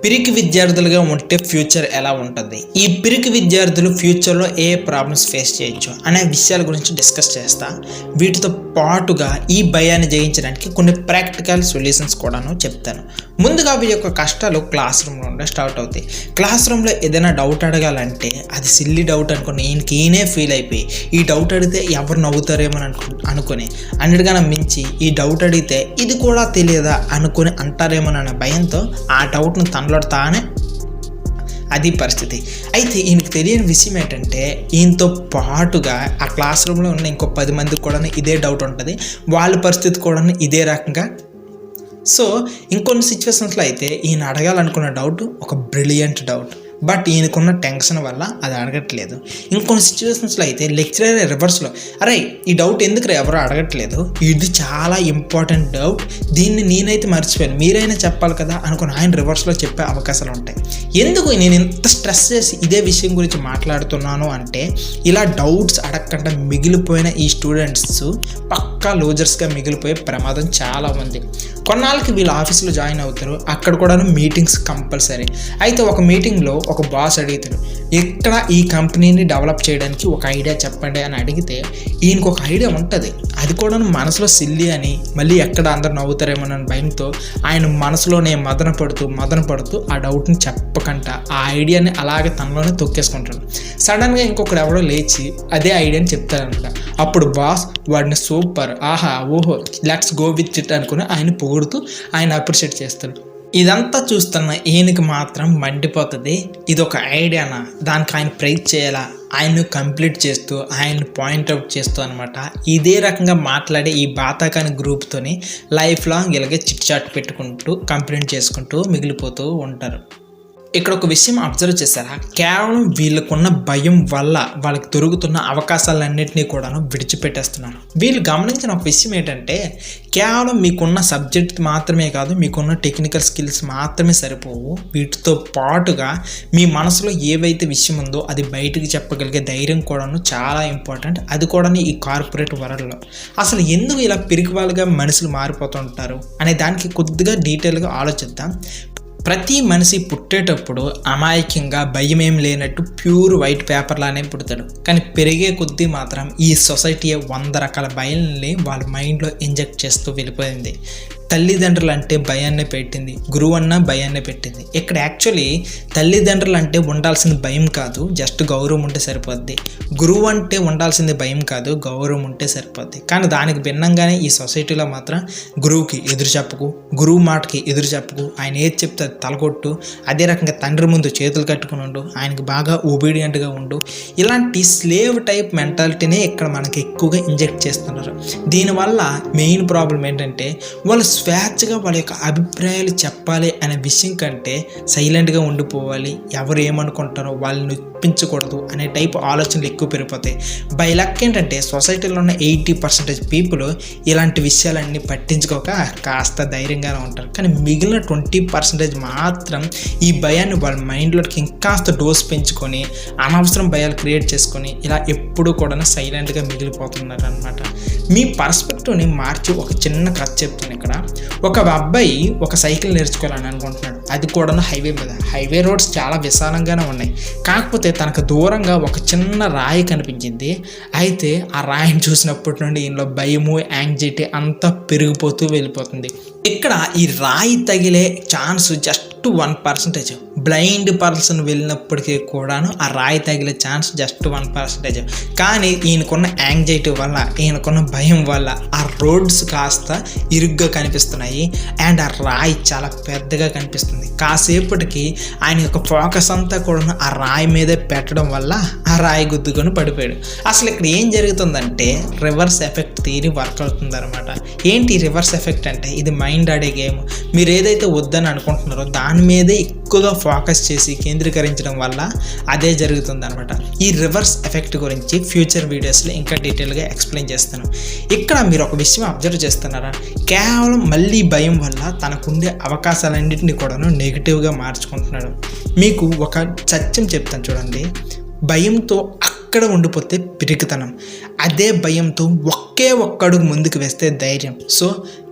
పిరికి విద్యార్థులుగా ఉంటే ఫ్యూచర్ ఎలా ఉంటుంది, ఈ పిరికి విద్యార్థులు ఫ్యూచర్లో ఏ ప్రాబ్లమ్స్ ఫేస్ చేయొచ్చు అనే విషయాల గురించి డిస్కస్ చేస్తా. వీటితో పాటుగా ఈ భయాన్ని జయించడానికి కొన్ని ప్రాక్టికల్ సొల్యూషన్స్ కూడాను చెప్తాను. ముందుగా వీరి యొక్క కష్టాలు క్లాస్ రూమ్లో స్టార్ట్ అవుతాయి. క్లాస్ రూమ్లో ఏదైనా డౌట్ అడగాలంటే అది సిల్లీ డౌట్ అనుకుని ఈయనే ఫీల్ అయిపోయి ఈ డౌట్ అడిగితే ఎవరు నవ్వుతారేమో అనుకుని అన్నిటికన్నా మించి ఈ డౌట్ అడిగితే ఇది కూడా తెలియదా అనుకుని అంటారేమోనన్న భయంతో ఆ డౌట్ను తనలో తానే అది పరిస్థితి. అయితే ఈయనకు తెలియని విషయం ఏంటంటే ఈయనతో పాటుగా ఆ క్లాస్ రూమ్లో ఉన్న ఇంకో 10 మందికి కూడా ఇదే డౌట్ ఉంటుంది. వాళ్ళ పరిస్థితి కూడా ఇదే రకంగా. సో ఇంకొన్ని సిచ్యువేషన్స్లో అయితే ఈయన అడగాలనుకున్న డౌట్ ఒక బ్రిలియంట్ డౌట్, బట్ ఈయనకున్న టెన్షన్ వల్ల అది అడగట్లేదు. ఇంకొన్ని సిచ్యువేషన్స్లో అయితే లెక్చరర్ రివర్స్లో అరే ఈ డౌట్ ఎందుకు ఎవరు అడగట్లేదు, ఇది చాలా ఇంపార్టెంట్ డౌట్, దీన్ని నేనైతే మర్చిపోయాను మీరైనా చెప్పాలి కదా అనుకుని ఆయన రివర్స్లో చెప్పే అవకాశాలు ఉంటాయి. ఎందుకు నేను ఇంత స్ట్రెస్ చేసి ఇదే విషయం గురించి మాట్లాడుతున్నాను అంటే ఇలా డౌట్స్ అడగకుండా మిగిలిపోయిన ఈ స్టూడెంట్స్ పక్కా లూజర్స్గా మిగిలిపోయే ప్రమాదం చాలా ఉంది. కొన్నాళ్ళకి వీళ్ళు ఆఫీస్లో జాయిన్ అవుతారు, అక్కడ కూడా మీటింగ్స్ కంపల్సరీ. అయితే ఒక మీటింగ్లో ఒక బాస్ అడుగుతాడు, ఇక్కడ ఈ కంపెనీని డెవలప్ చేయడానికి ఒక ఐడియా చెప్పండి అని అడిగితే ఈయనకు ఒక ఐడియా ఉంటుంది, అది కూడా మనసులో సిల్లి అని మళ్ళీ ఎక్కడ అందరు నవ్వుతారేమోనని భయంతో ఆయన మనసులోనే మదన పడుతూ ఆ డౌట్ని చెప్పకుండా ఆ ఐడియాని అలాగే తనలోనే తొక్కేసుకుంటాడు. సడన్గా ఇంకొకరు ఎవడో లేచి అదే ఐడియాని చెప్తారనమాట. అప్పుడు బాస్ వాడిని సూపర్, ఆహా, ఓహో, లెట్స్ గో విత్ ఇట్ అనుకుని ఆయన పొగుడుతూ ఆయన అప్రిషియేట్ చేస్తాడు. ఇదంతా చూస్తున్న ఈయనకి మాత్రం మండిపోతుంది, ఇది ఒక ఐడియానా, దానికి ఆయన ప్రైజ్ చేయాలా, ఆయన్ని కంప్లీట్ చేస్తూ ఆయన్ని పాయింట్అవుట్ చేస్తూ అనమాట. ఇదే రకంగా మాట్లాడే ఈ బాతాకాని గ్రూప్తోని లైఫ్ లాంగ్ ఇలాగే చిట్ చాట్ పెట్టుకుంటూ కంప్లైంట్ చేసుకుంటూ మిగిలిపోతూ ఉంటారు. ఇక్కడ ఒక విషయం అబ్జర్వ్ చేశారా, కేవలం వీళ్ళకున్న భయం వల్ల వాళ్ళకి దొరుకుతున్న అవకాశాలన్నింటినీ కూడాను విడిచిపెట్టేస్తున్నారు. వీళ్ళు గమనించిన ఒక విషయం ఏంటంటే కేవలం మీకున్న సబ్జెక్ట్ మాత్రమే కాదు, మీకున్న టెక్నికల్ స్కిల్స్ మాత్రమే సరిపోవు, వీటితో పాటుగా మీ మనసులో ఏవైతే విషయం ఉందో అది బయటికి చెప్పగలిగే ధైర్యం కూడాను చాలా ఇంపార్టెంట్. అది కూడా ఈ కార్పొరేట్ వరల్డ్లో అసలు ఎందుకు ఇలా పిరికి వాళ్ళుగా మనుషులు మారిపోతుంటారు అనే దానికి కొద్దిగా డీటెయిల్గా ఆలోచిద్దాం. ప్రతి మనిషి పుట్టేటప్పుడు అమాయకంగా భయం ఏం లేనట్టు ప్యూర్ వైట్ పేపర్లానే పుడతాడు. కానీ పెరిగే కొద్దీ మాత్రం ఈ సొసైటీ 100 రకాల భయాల్ని వాళ్ళ మైండ్లో ఇంజెక్ట్ చేస్తూ వెళ్ళిపోయింది. తల్లిదండ్రులు అంటే భయాన్ని పెట్టింది, గురువు అన్న భయాన్ని పెట్టింది. ఇక్కడ యాక్చువల్లీ తల్లిదండ్రులు అంటే ఉండాల్సింది భయం కాదు, జస్ట్ గౌరవం ఉంటే సరిపోద్ది. గురువు అంటే ఉండాల్సింది భయం కాదు, గౌరవం ఉంటే సరిపోద్ది. కానీ దానికి భిన్నంగానే ఈ సొసైటీలో మాత్రం గురువుకి ఎదురు చెప్పకు, గురువు మాటకి ఎదురు చెప్పకు, ఆయన ఏది చెప్తే అది తలకొట్టు, అదే రకంగా తండ్రి ముందు చేతులు కట్టుకుని ఉండు, ఆయనకి బాగా ఒబీడియంట్గా ఉండు, ఇలాంటి స్లేవ్ టైప్ మెంటాలిటీనే ఇక్కడ మనకి ఎక్కువగా ఇంజెక్ట్ చేస్తున్నారు. దీనివల్ల మెయిన్ ప్రాబ్లం ఏంటంటే వాళ్ళు స్వేచ్ఛగా వాళ్ళ యొక్క అభిప్రాయాలు చెప్పాలి అనే విషయం కంటే సైలెంట్గా ఉండిపోవాలి, ఎవరు ఏమనుకుంటారో వాళ్ళని ఒప్పించకూడదు అనే టైప్ ఆలోచనలు ఎక్కువ పెరిగిపోతాయి. బై లక్ ఏంటంటే సొసైటీలో ఉన్న 80% పీపుల్ ఇలాంటి విషయాలన్నీ పట్టించుకోక కాస్త ధైర్యంగానే ఉంటారు. కానీ మిగిలిన 20% మాత్రం ఈ భయాన్ని వాళ్ళ మైండ్లోకి ఇంకాస్త డోస్ పెంచుకొని అనవసరం భయాలు క్రియేట్ చేసుకొని ఇలా ఎప్పుడూ కూడా సైలెంట్గా మిగిలిపోతున్నారు అనమాట. మీ పర్స్పెక్టివ్ని మార్చి ఒక చిన్న కథ చెప్తాను. ఇక్కడ ఒక అబ్బాయి ఒక సైకిల్ నేర్చుకోవాలని అనుకుంటున్నాడు, అది కూడా హైవే మీద. హైవే రోడ్స్ చాలా విశాలంగానే ఉన్నాయి, కాకపోతే తనకు దూరంగా ఒక చిన్న రాయి కనిపించింది. అయితే ఆ రాయిని చూసినప్పటి నుండి ఈయనలో భయము, యాంగ్జైటీ అంతా పెరిగిపోతూ వెళ్ళిపోతుంది. ఇక్కడ ఈ రాయి తగిలే ఛాన్స్ జస్ట్ 1%. బ్లైండ్ పర్సన్ వెళ్ళినప్పటికీ కూడాను ఆ రాయి తగిలే ఛాన్స్ జస్ట్ 1%. కానీ ఈయనకున్న యాంగ్జైటీ వల్ల, ఈయనకున్న భయం వల్ల ఆ రోడ్స్ కాస్త ఇరుగ్గా కనిపిస్తున్నాయి అండ్ ఆ రాయి చాలా పెద్దగా కనిపిస్తుంది. కాసేపటికి ఆయన యొక్క ఫోకస్ అంతా కూడా ఆ రాయి మీదే పెట్టడం వల్ల ఆ రాయి గుద్దుకొని పడిపోయాడు. అసలు ఇక్కడ ఏం జరుగుతుందంటే రివర్స్ ఎఫెక్ట్ థియరీ వర్క్ అవుతుంది అనమాట. ఏంటి రివర్స్ ఎఫెక్ట్ అంటే ఇది మైండ్ ఆడే గేమ్. మీరు ఏదైతే వద్దని అనుకుంటున్నారో దాని మీదే ఎక్కువగా ఫోకస్ చేసి కేంద్రీకరించడం వల్ల అదే జరుగుతుంది అనమాట. ఈ రివర్స్ ఎఫెక్ట్ గురించి ఫ్యూచర్ వీడియోస్లో ఇంకా డీటెయిల్గా ఎక్స్ప్లెయిన్ చేస్తాను. ఇక్కడ మీరు ఒక విషయం అబ్జర్వ్ చేస్తున్నారా, కేవలం మళ్ళీ భయం వల్ల తనకుండే అవకాశాలన్నింటినీ కూడాను నెగిటివ్గా మార్చుకుంటున్నాడు. మీకు ఒక సత్యం చెప్తాను చూడండి, భయంతో అక్కడ ఉండిపోతే పిరికితనం. అదే భయంతో ఒక్క అడుగు ముందుకు వేస్తే ధైర్యం. సో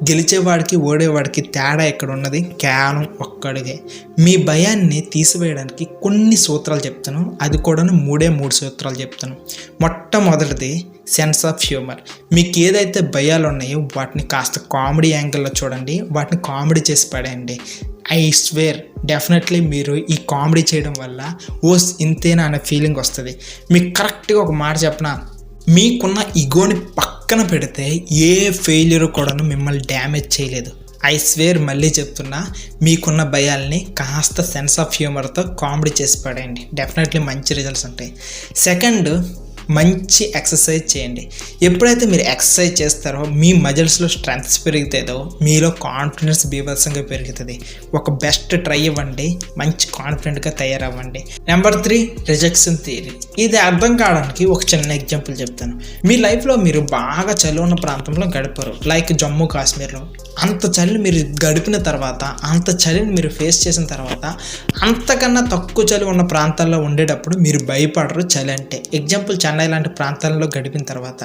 గెలిచేవాడికి ఓడేవాడికి తేడా ఎక్కడ ఉన్నది? కేవలం ఒక్క అడుగే. మీ భయాన్ని తీసివేయడానికి కొన్ని సూత్రాలు చెప్తాను, అది కూడా 3 సూత్రాలు చెప్తాను. మొట్టమొదటిది సెన్స్ ఆఫ్ హ్యూమర్. మీకు ఏదైతే భయాలు ఉన్నాయో వాటిని కాస్త కామెడీ యాంగిల్లో చూడండి, వాటిని కామెడీ చేసి పడేయండి. ఐ స్వేర్ డెఫినెట్లీ మీరు ఈ కామెడీ చేయడం వల్ల ఇంతేనా అనే ఫీలింగ్ వస్తుంది. మీకు కరెక్ట్గా ఒక మాట చెప్పనా, మీకున్న ఈగోని పక్కన పెడితే ఏ ఫెయిల్యూర్ కూడాను మిమ్మల్ని డ్యామేజ్ చేయలేదు. ఐ స్వేర్ మళ్ళీ చెప్తున్నా, మీకున్న భయాల్ని కాస్త సెన్స్ ఆఫ్ హ్యూమర్తో కామెడీ చేసి పడేయండి, డెఫినెట్లీ మంచి రిజల్ట్స్ ఉంటాయి. సెకండ్, మంచి ఎక్సర్సైజ్ చేయండి. ఎప్పుడైతే మీరు ఎక్సర్సైజ్ చేస్తారో మీ మజిల్స్లో స్ట్రెంగ్త్స్ పెరుగుతాయో మీలో కాన్ఫిడెన్స్ బీభత్సంగా పెరుగుతుంది. ఒక బెస్ట్ ట్రై ఇవ్వండి, మంచి కాన్ఫిడెంట్గా తయారవ్వండి. Number 3, rejection theory. ఇది అర్థం కావడానికి ఒక చిన్న ఎగ్జాంపుల్ చెప్తాను. మీ లైఫ్లో మీరు బాగా చలి ఉన్న ప్రాంతంలో గడిపారు, లైక్ జమ్మూ కాశ్మీర్లో. అంత చలిని మీరు గడిపిన తర్వాత, అంత చలిని మీరు ఫేస్ చేసిన తర్వాత, అంతకన్నా తక్కువ చలి ఉన్న ప్రాంతాల్లో ఉండేటప్పుడు మీరు భయపడరు చలి అంటే. ఎగ్జాంపుల్ చెన్నై లాంటి ప్రాంతాల్లో గడిపిన తర్వాత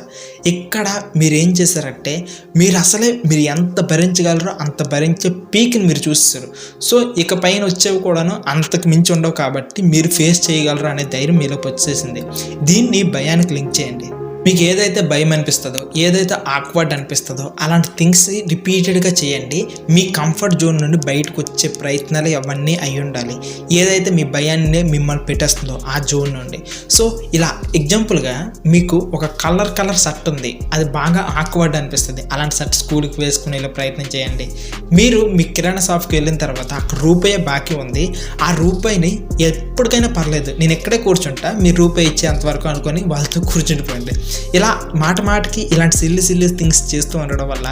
ఇక్కడ మీరు ఏం చేశారంటే, మీరు ఎంత భరించగలరో అంత భరించే పీక్ని మీరు చూస్తారు. సో ఇక పైన వచ్చేవి కూడాను అంతకు మించి ఉండవు కాబట్టి మీరు ఫేస్ చేయగలరు అనే ధైర్యం మీలోకి వచ్చేసింది. దీన్ని భయానికి లింక్ చేయండి. మీకు ఏదైతే భయం అనిపిస్తుందో, ఏదైతే ఆక్వర్డ్ అనిపిస్తుందో అలాంటి థింగ్స్ రిపీటెడ్గా చేయండి. మీ కంఫర్ట్ జోన్ నుండి బయటకు వచ్చే ప్రయత్నాలు అవన్నీ అయి ఉండాలి, ఏదైతే మీ భయాన్ని మిమ్మల్ని పెట్టేస్తుందో ఆ జోన్ నుండి. సో ఇలా ఎగ్జాంపుల్గా మీకు ఒక కలర్ షర్ట్ ఉంది, అది బాగా ఆక్వర్డ్ అనిపిస్తుంది, అలాంటి షర్ట్ స్కూల్కి వేసుకుని ఇలా ప్రయత్నం చేయండి. మీరు మీ కిరాణా షాప్కి వెళ్ళిన తర్వాత అక్కడ రూపాయి బాకీ ఉంది, ఆ రూపాయిని ఎప్పటికైనా పర్లేదు నేను ఎక్కడే కూర్చుంటా, మీరు రూపాయి ఇచ్చేంతవరకు అనుకొని వాళ్ళతో కూర్చుండిపోయింది. ఇలా మాటికి ఇలాంటి సిల్లి థింగ్స్ చేస్తూ ఉండడం వల్ల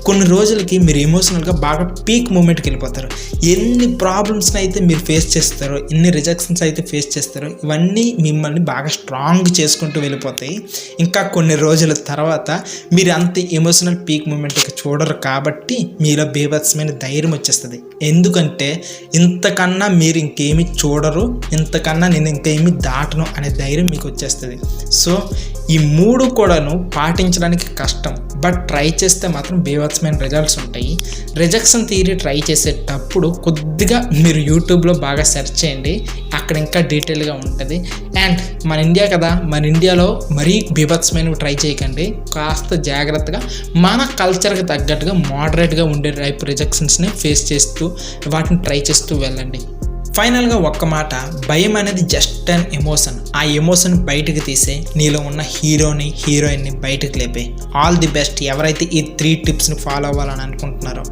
కొన్ని రోజులకి మీరు ఎమోషనల్గా బాగా పీక్ మూమెంట్కి వెళ్ళిపోతారు. ఎన్ని ప్రాబ్లమ్స్ని అయితే మీరు ఫేస్ చేస్తారో, ఎన్ని రిజెక్షన్స్ అయితే ఫేస్ చేస్తారో, ఇవన్నీ మిమ్మల్ని బాగా స్ట్రాంగ్ చేసుకుంటూ వెళ్ళిపోతాయి. ఇంకా కొన్ని రోజుల తర్వాత మీరు అంత ఎమోషనల్ పీక్ మూమెంట్కి చూడరు కాబట్టి మీలో బీభత్సమైన ధైర్యం వచ్చేస్తుంది. ఎందుకంటే ఇంతకన్నా మీరు ఇంకేమీ చూడరు, ఇంతకన్నా నేను ఇంకేమీ దాటను అనే ధైర్యం మీకు వచ్చేస్తుంది. సో ఈ 3 కూడాను పాటించడానికి కష్టం, బట్ ట్రై చేస్తే మాత్రం బీభత్సమైన రిజల్ట్స్ ఉంటాయి. రిజెక్షన్ థియరీ ట్రై చేసేటప్పుడు కొద్దిగా మీరు యూట్యూబ్లో బాగా సెర్చ్ చేయండి, అక్కడ ఇంకా డీటెయిల్గా ఉంటుంది. అండ్ మన ఇండియా కదా, మన ఇండియాలో మరీ బీభత్సమైనవి ట్రై చేయకండి, కాస్త జాగ్రత్తగా మన కల్చర్కి తగ్గట్టుగా మోడరేట్గా ఉండే టైప్ రిజెక్షన్స్ని ఫేస్ చేస్తూ వాటిని ట్రై చేస్తూ వెళ్ళండి. ఫైనల్గా ఒక్క మాట, భయం అనేది జస్ట్ అన్ ఎమోషన్. ఆ ఎమోషన్ బయటకు తీసే నీలో ఉన్న హీరోయిన్ని బయటకు లేపే. ఆల్ ది బెస్ట్ ఎవరైతే ఈ 3 టిప్స్ని ఫాలో అవ్వాలని అనుకుంటున్నారో.